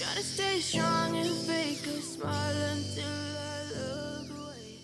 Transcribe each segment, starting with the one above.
Try to stay strong and fake a smile until I look away.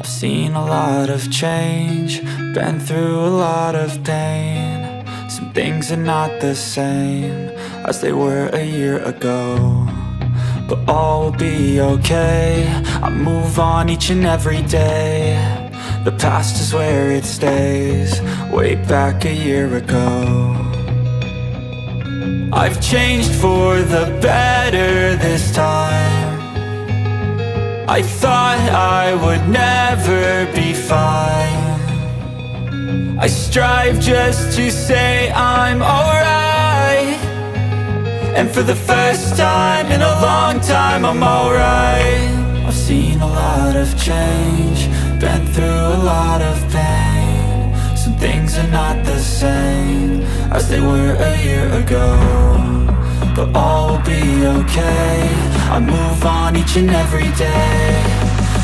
I've seen a lot of change, been through a lot of pain. Some things are not the same as they were a year ago, but all will be okay. I move on each and every day. The past is where it stays, way back a year ago. I've changed for the better this time. I thought I would never be fine. I strive just to say I'm alright, and for the first time in a long time I'm alright. I've seen a lot of change, been through a lot of pain. Some things are not the same as they were a year ago, but all will be okay. I move on each and every day.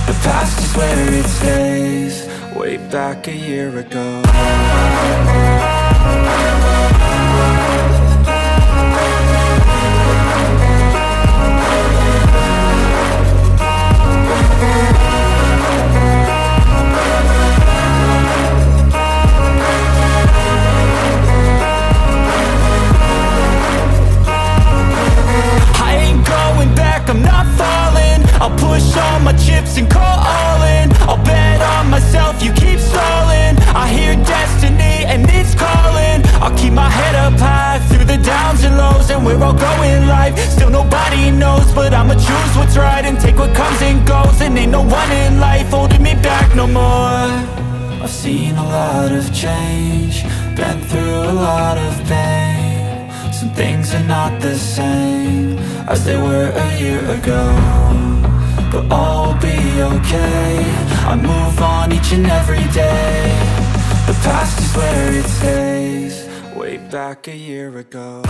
The past is where it stays, way back a year ago. I'm not falling. I'll push all my chips and call all in. I'll bet on myself, you keep stalling. I hear destiny and it's calling. I'll keep my head up high through the downs and lows, and we're all going life. Still nobody nobody knows, but I'ma choose what's right and take what comes and goes. And ain't no one in life holding me back no more. I've seen a lot of change, been through a lot of pain. Some things are not the same as they were a year ago, but all will be okay. I move on each and every day. The past is where it stays, way back a year ago.